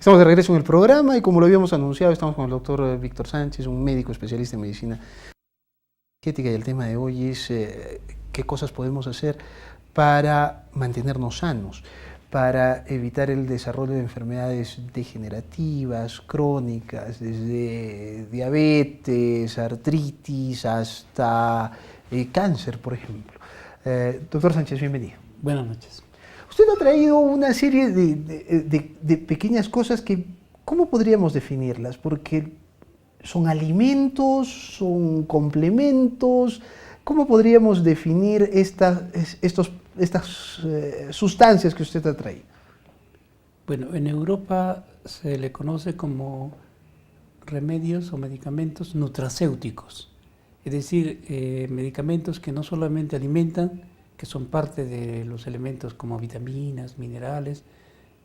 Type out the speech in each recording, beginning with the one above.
Estamos de regreso en el programa y como lo habíamos anunciado, estamos con el doctor Víctor Sánchez, un médico especialista en medicina energética, y el tema de hoy es qué cosas podemos hacer para mantenernos sanos, para evitar el desarrollo de enfermedades degenerativas, crónicas, desde diabetes, artritis, hasta cáncer, por ejemplo. Doctor Sánchez, bienvenido. Buenas noches. Usted ha traído una serie de pequeñas cosas que, ¿cómo podríamos definirlas? Porque son alimentos, son complementos. ¿Cómo podríamos definir estas sustancias que usted ha traído? Bueno, en Europa se le conoce como remedios o medicamentos nutracéuticos, es decir, medicamentos que no solamente alimentan, que son parte de los elementos como vitaminas, minerales,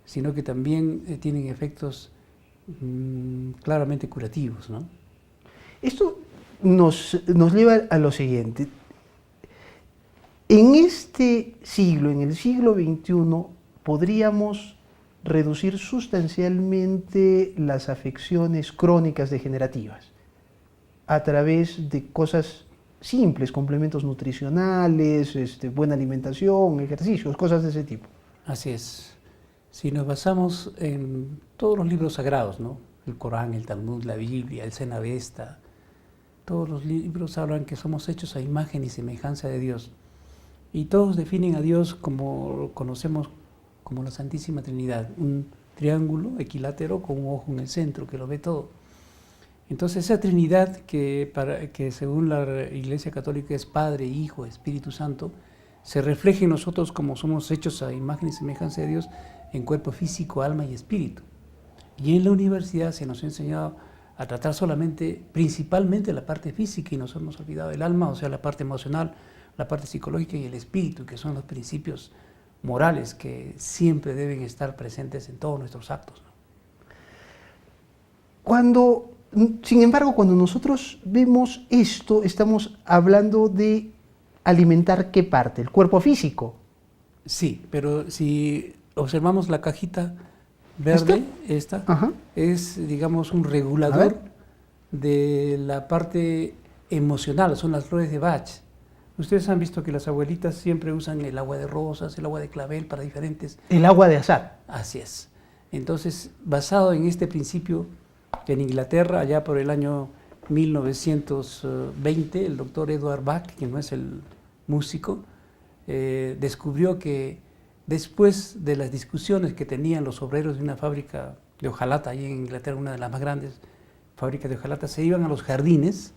sino que también tienen efectos claramente curativos, ¿no? Esto nos lleva a lo siguiente. En este siglo, en el siglo XXI, podríamos reducir sustancialmente las afecciones crónicas degenerativas a través de cosas simples, complementos nutricionales, buena alimentación, ejercicios, cosas de ese tipo. Así es. Si nos basamos en todos los libros sagrados, ¿no? El Corán, el Talmud, la Biblia, el Cenavesta, todos los libros hablan que somos hechos a imagen y semejanza de Dios. Y todos definen a Dios como lo conocemos como la Santísima Trinidad, un triángulo equilátero con un ojo en el centro que lo ve todo. Entonces esa Trinidad que según la Iglesia Católica es Padre, Hijo, Espíritu Santo, se refleja en nosotros como somos hechos a imagen y semejanza de Dios en cuerpo físico, alma y espíritu. Y en la universidad se nos ha enseñado a tratar principalmente la parte física, y nos hemos olvidado del alma, o sea, la parte emocional, la parte psicológica y el espíritu, que son los principios morales que siempre deben estar presentes en todos nuestros actos, ¿no? Sin embargo, cuando nosotros vemos esto, estamos hablando de alimentar ¿qué parte? ¿El cuerpo físico? Sí, pero si observamos la cajita verde, esta es, digamos, un regulador de la parte emocional, son las flores de Bach. Ustedes han visto que las abuelitas siempre usan el agua de rosas, el agua de clavel para diferentes... El agua de azahar. Así es. Entonces, basado en este principio, que en Inglaterra, allá por el año 1920, el doctor Edward Bach, que no es el músico, descubrió que después de las discusiones que tenían los obreros de una fábrica de hojalata, ahí en Inglaterra, una de las más grandes fábricas de hojalata, se iban a los jardines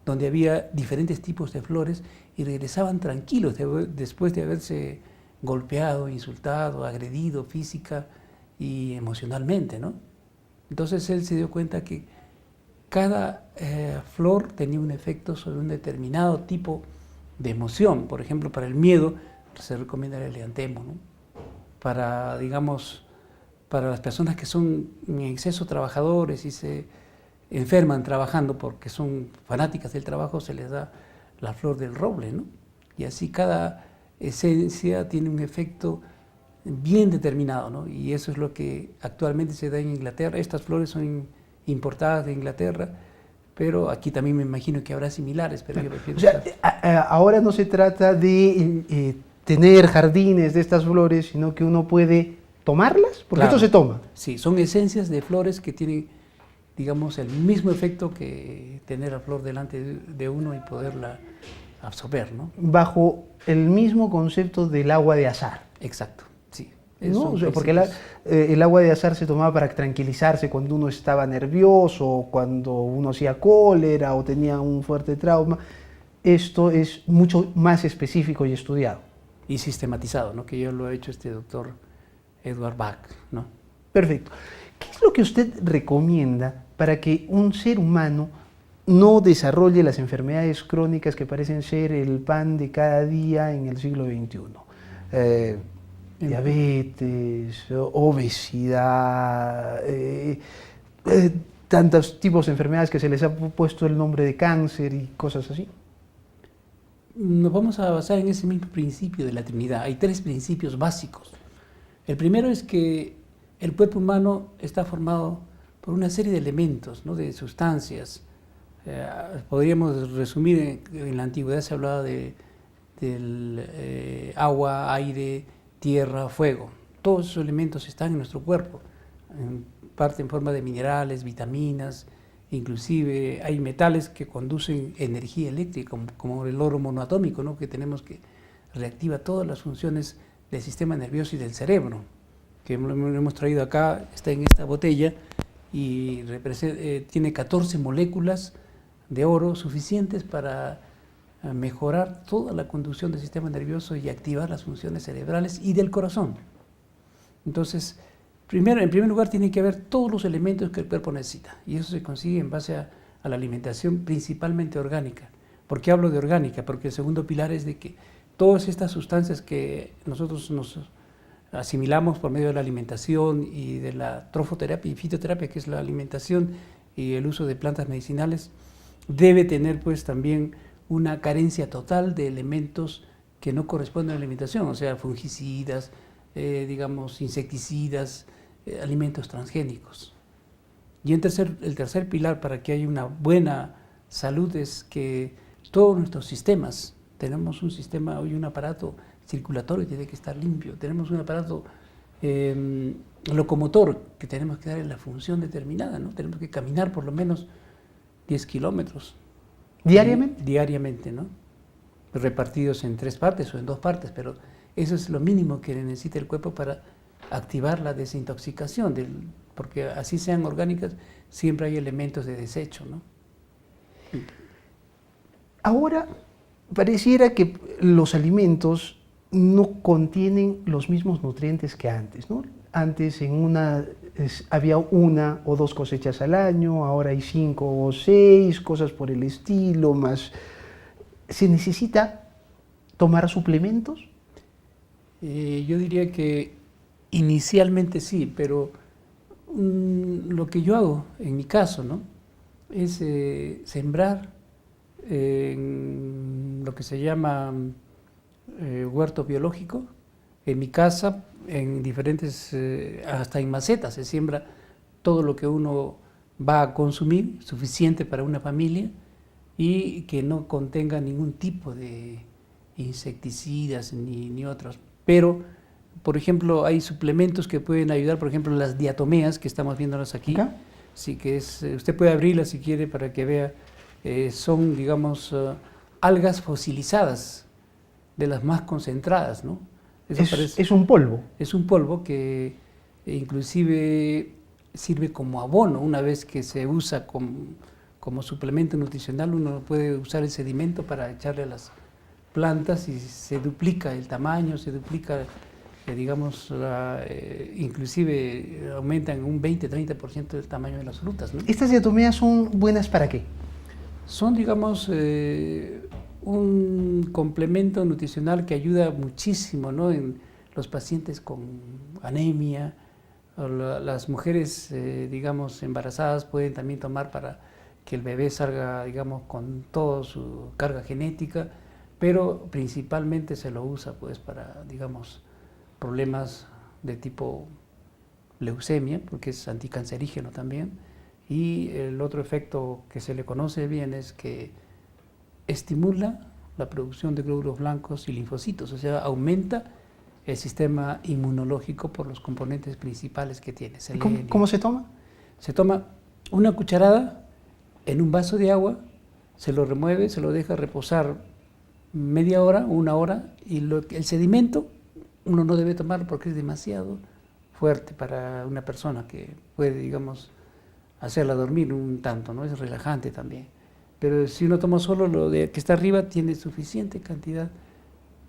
donde había diferentes tipos de flores y regresaban tranquilos después de haberse golpeado, insultado, agredido física y emocionalmente, ¿no? Entonces él se dio cuenta que cada flor tenía un efecto sobre un determinado tipo de emoción. Por ejemplo, para el miedo se recomienda el eleantemo, ¿no? Para, digamos, para las personas que son en exceso trabajadores y se enferman trabajando porque son fanáticas del trabajo, se les da la flor del roble, ¿no? Y así cada esencia tiene un efecto bien determinado, ¿no? Y eso es lo que actualmente se da en Inglaterra. Estas flores son importadas de Inglaterra, pero aquí también me imagino que habrá similares, pero yo prefiero... O sea, ahora no se trata de tener jardines de estas flores, sino que uno puede tomarlas, porque Claro, esto se toma. Sí, son esencias de flores que tienen, digamos, el mismo efecto que tener la flor delante de uno y poderla absorber, ¿no? Bajo el mismo concepto del agua de azahar. Exacto, sí. ¿No? O sea, porque el agua de azahar se tomaba para tranquilizarse cuando uno estaba nervioso, cuando uno hacía cólera o tenía un fuerte trauma. Esto es mucho más específico y estudiado. Y sistematizado, ¿no? Que yo lo ha hecho este doctor Edward Bach, ¿no? Perfecto. ¿Qué es lo que usted recomienda para que un ser humano no desarrolle las enfermedades crónicas que parecen ser el pan de cada día en el siglo XXI? Diabetes, obesidad, tantos tipos de enfermedades que se les ha puesto el nombre de cáncer y cosas así. Nos vamos a basar en ese mismo principio de la Trinidad. Hay tres principios básicos. El primero es que el cuerpo humano está formado por una serie de elementos, ¿no? De sustancias. Podríamos resumir, en la antigüedad se hablaba del agua, aire, tierra, fuego. Todos esos elementos están en nuestro cuerpo, en parte en forma de minerales, vitaminas, inclusive hay metales que conducen energía eléctrica, como el oro monoatómico, ¿no? Que tenemos, que reactiva todas las funciones del sistema nervioso y del cerebro, que lo hemos traído acá, está en esta botella y tiene 14 moléculas de oro suficientes para mejorar toda la conducción del sistema nervioso y activar las funciones cerebrales y del corazón. Entonces, en primer lugar, tiene que haber todos los elementos que el cuerpo necesita, y eso se consigue en base a la alimentación principalmente orgánica. ¿Por qué hablo de orgánica? Porque el segundo pilar es de que todas estas sustancias que nosotros nos asimilamos por medio de la alimentación y de la trofoterapia y fitoterapia, que es la alimentación y el uso de plantas medicinales, debe tener pues también una carencia total de elementos que no corresponden a la alimentación, o sea, fungicidas, digamos, insecticidas, alimentos transgénicos. Y el tercer pilar para que haya una buena salud es que todos nuestros sistemas, tenemos un sistema, hoy un aparato circulatorio tiene que estar limpio, tenemos un aparato locomotor que tenemos que darle la función determinada, ¿no? Tenemos que caminar por lo menos 10 kilómetros. ¿Diariamente? Diariamente, ¿no? Repartidos en 3 partes o en 2 partes, pero eso es lo mínimo que necesita el cuerpo para activar la desintoxicación, porque así sean orgánicas, siempre hay elementos de desecho, ¿no? Ahora, pareciera que los alimentos no contienen los mismos nutrientes que antes, ¿no? Antes había 1 o 2 cosechas al año, ahora hay 5 o 6, cosas por el estilo, más. ¿Se necesita tomar suplementos? Yo diría que inicialmente sí, pero lo que yo hago, en mi caso, ¿no? Es sembrar en lo que se llama huerto biológico, en mi casa, en diferentes, hasta en macetas, se siembra todo lo que uno va a consumir, suficiente para una familia, y que no contenga ningún tipo de insecticidas ni otros. Pero, por ejemplo, hay suplementos que pueden ayudar, por ejemplo, las diatomeas que estamos viéndolas aquí. ¿Acá? Sí, que usted puede abrirlas si quiere para que vea, son, digamos, algas fosilizadas, de las más concentradas, ¿no? Es un polvo. Es un polvo que inclusive sirve como abono. Una vez que se usa como suplemento nutricional, uno puede usar el sedimento para echarle a las plantas y se duplica el tamaño, se duplica, digamos, inclusive aumentan un 20-30% del tamaño de las frutas, ¿no? ¿Estas diatomeas son buenas para qué? Son, digamos, un complemento nutricional que ayuda muchísimo, ¿no? En los pacientes con anemia, o las mujeres, digamos, embarazadas pueden también tomar para que el bebé salga, digamos, con toda su carga genética, pero principalmente se lo usa, pues, para, digamos, problemas de tipo leucemia, porque es anticancerígeno también, y el otro efecto que se le conoce bien es que estimula la producción de glóbulos blancos y linfocitos, o sea, aumenta el sistema inmunológico por los componentes principales que tiene. ¿Cómo se toma? Se toma una cucharada en un vaso de agua, se lo remueve, se lo deja reposar media hora, 1 hora, y el sedimento uno no debe tomar porque es demasiado fuerte para una persona que puede, digamos, hacerla dormir un tanto, ¿no? Es relajante también. Pero si uno toma solo lo que está arriba, tiene suficiente cantidad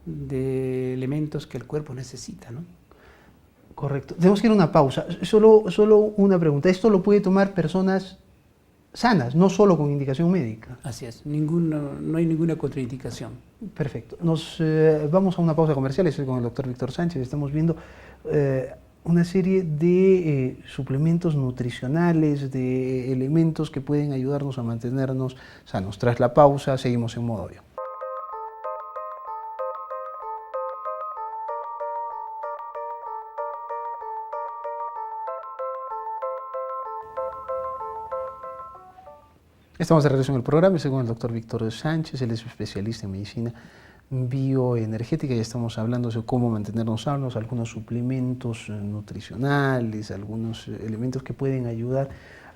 de elementos que el cuerpo necesita, ¿no? Correcto. Tenemos que ir a una pausa. Solo una pregunta. ¿Esto lo puede tomar personas sanas, no solo con indicación médica? Así es, no hay ninguna contraindicación. Perfecto. Nos vamos a una pausa comercial. Estoy con el doctor Víctor Sánchez. Estamos viendo una serie de suplementos nutricionales, de elementos que pueden ayudarnos a mantenernos sanos. Tras la pausa, seguimos en modo avión. Estamos de regreso en el programa, estoy con el doctor Víctor Sánchez, él es especialista en medicina bioenergética y estamos hablando sobre cómo mantenernos sanos, algunos suplementos nutricionales, algunos elementos que pueden ayudar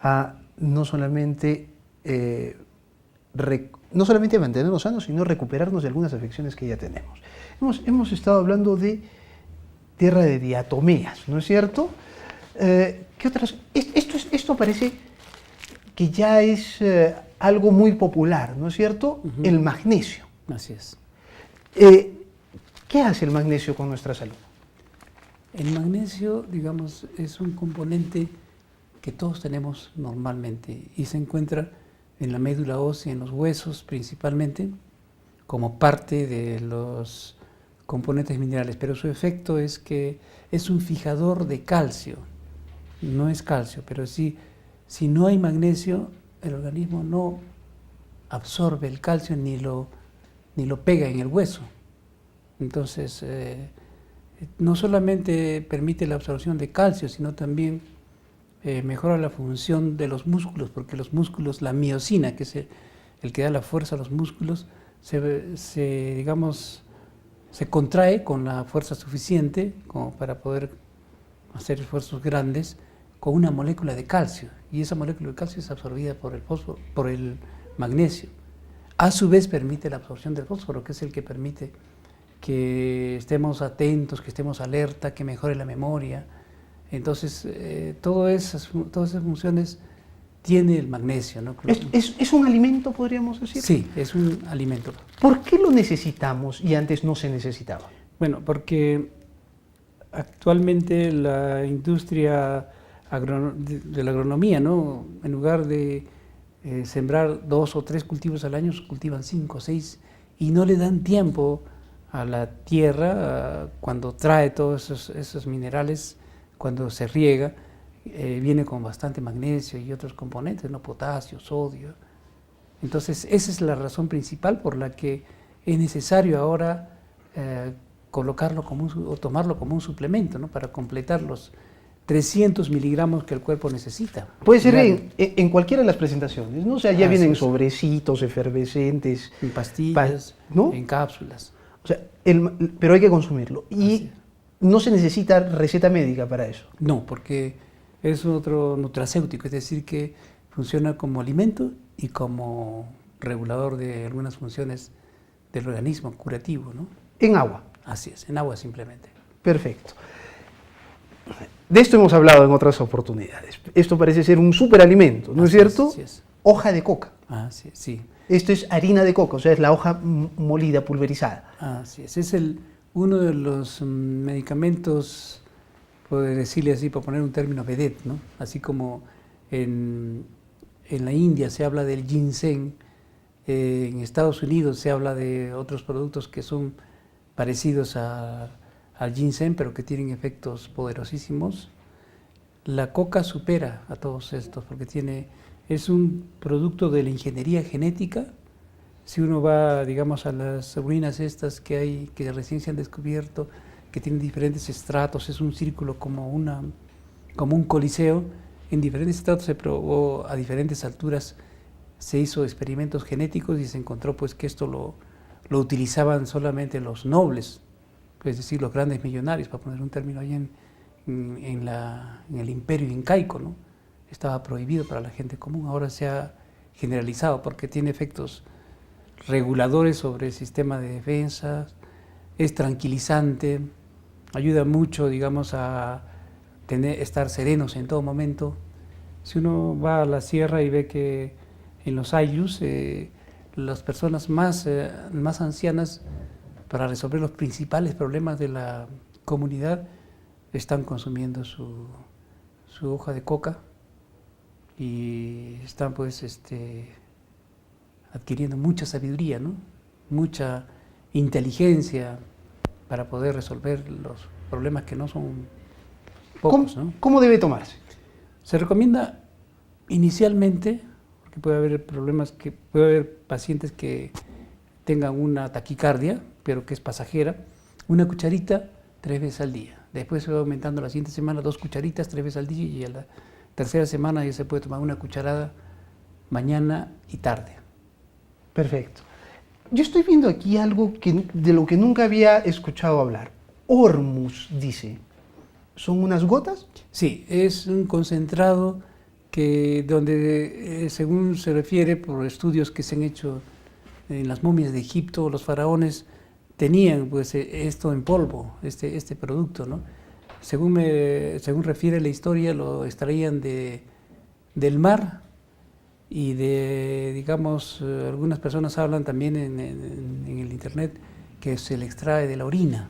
a no solamente mantenernos sanos, sino recuperarnos de algunas afecciones que ya tenemos. Hemos estado hablando de tierra de diatomeas, ¿no es cierto? ¿Qué otras? Esto parece que ya es algo muy popular, ¿no es cierto? El magnesio. Así es. ¿Qué hace el magnesio con nuestra salud? El magnesio, digamos, es un componente que todos tenemos normalmente y se encuentra en la médula ósea, en los huesos principalmente, como parte de los componentes minerales, pero su efecto es que es un fijador de calcio. No es calcio, pero sí, si no hay magnesio, el organismo no absorbe el calcio ni lo pega en el hueso. Entonces, no solamente permite la absorción de calcio, sino también mejora la función de los músculos, porque los músculos, la miosina, que es el que da la fuerza a los músculos, se contrae con la fuerza suficiente como para poder hacer esfuerzos grandes con una molécula de calcio, y esa molécula de calcio es absorbida por el fósforo, por el magnesio. A su vez permite la absorción del fósforo, que es el que permite que estemos atentos, que estemos alerta, que mejore la memoria. Entonces, todas esas funciones tiene el magnesio, ¿no? ¿Es un alimento, podríamos decir? Sí, es un alimento. ¿Por qué lo necesitamos y antes no se necesitaba? Bueno, porque actualmente la industria de la agronomía, ¿no? En lugar de sembrar 2 o 3 cultivos al año, cultivan 5 o 6 y no le dan tiempo a la tierra cuando trae todos esos minerales, cuando se riega, viene con bastante magnesio y otros componentes, ¿no? Potasio, sodio. Entonces, esa es la razón principal por la que es necesario ahora colocarlo o tomarlo como un suplemento, ¿no? Para completar los 300 miligramos que el cuerpo necesita. Puede ser en cualquiera de las presentaciones, ¿no? O sea, ya vienen es. sobrecitos, efervescentes. En pastillas, ¿no? En cápsulas. O sea, pero hay que consumirlo. Y no se necesita receta médica para eso. No, porque es otro nutracéutico, es decir, que funciona como alimento y como regulador de algunas funciones del organismo, curativo, ¿no? En agua. Así es, en agua simplemente. Perfecto. De esto hemos hablado en otras oportunidades. Esto parece ser un superalimento, ¿no es cierto? Así es. Hoja de coca. Sí, sí. Esto es harina de coca, o sea, es la hoja molida, pulverizada. Así es uno de los medicamentos, puedo decirle así, para poner un término vedette, ¿no? Así como en la India se habla del ginseng, en Estados Unidos se habla de otros productos que son parecidos al ginseng, pero que tienen efectos poderosísimos. La coca supera a todos estos porque es un producto de la ingeniería genética. Si uno va, digamos, a las ruinas estas que recién se han descubierto, que tienen diferentes estratos, es un círculo como un coliseo, en diferentes estratos se probó a diferentes alturas, se hizo experimentos genéticos y se encontró pues que esto lo utilizaban solamente los nobles, es decir, los grandes millonarios, para poner un término ahí en el imperio incaico, ¿no? Estaba prohibido para la gente común, ahora se ha generalizado porque tiene efectos reguladores sobre el sistema de defensa, es tranquilizante, ayuda mucho, digamos, a estar serenos en todo momento. Si uno va a la sierra y ve que en los ayllus, las personas más ancianas, para resolver los principales problemas de la comunidad, están consumiendo su hoja de coca y están pues adquiriendo mucha sabiduría, ¿no? Mucha inteligencia para poder resolver los problemas que no son pocos, ¿no? ¿Cómo debe tomarse? Se recomienda inicialmente, porque puede haber pacientes que tengan una taquicardia, pero que es pasajera, una cucharita 3 veces al día. Después se va aumentando la siguiente semana 2 cucharitas 3 veces al día y a la tercera semana ya se puede tomar una cucharada mañana y tarde. Perfecto. Yo estoy viendo aquí algo de lo que nunca había escuchado hablar. Hormus, dice. ¿Son unas gotas? Sí, es un concentrado donde, según se refiere por estudios que se han hecho en las momias de Egipto, los faraones tenían pues esto en polvo, este producto, ¿no? Según refiere la historia, lo extraían del mar y digamos, algunas personas hablan también en el internet que se le extrae de la orina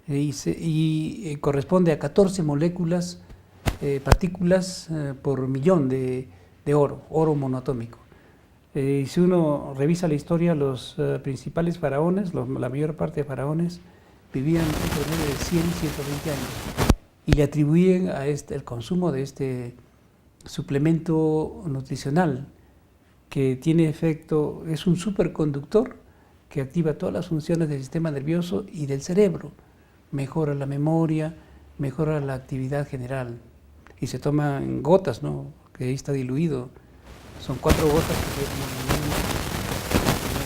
y corresponde a 14 moléculas, partículas por millón de oro monoatómico. Si uno revisa la historia, los principales faraones, la mayor parte de faraones, vivían un promedio de 100, 120 años y le atribuyen el consumo de este suplemento nutricional que tiene efecto, es un superconductor que activa todas las funciones del sistema nervioso y del cerebro, mejora la memoria, mejora la actividad general y se toma en gotas, ¿no? Que ahí está diluido, son 4 gotas que tienen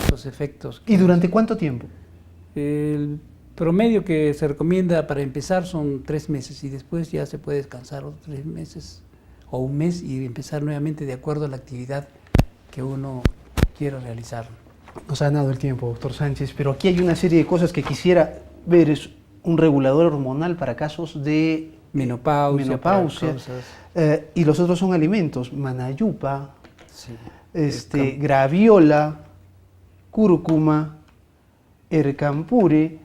estos efectos. ¿Y durante cuánto tiempo? El promedio que se recomienda para empezar son 3 meses y después ya se puede descansar otros 3 meses o un mes y empezar nuevamente de acuerdo a la actividad que uno quiera realizar. Nos ha ganado el tiempo, doctor Sánchez, pero aquí hay una serie de cosas que quisiera ver. Es un regulador hormonal para casos de menopausia y los otros son alimentos, manayupa, sí, graviola, cúrcuma, ercampure,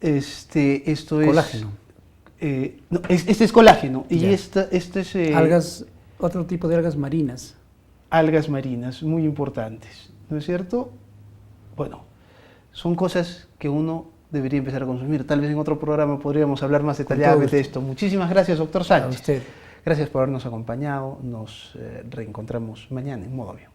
esto colágeno. No, este es colágeno y Ya. este es Algas, otro tipo de algas marinas. Algas marinas, muy importantes, ¿no es cierto? Bueno, son cosas que uno debería empezar a consumir. Tal vez en otro programa podríamos hablar más detalladamente de esto. Muchísimas gracias, doctor Sánchez. A usted. Gracias por habernos acompañado. Nos reencontramos mañana en Modo Avión.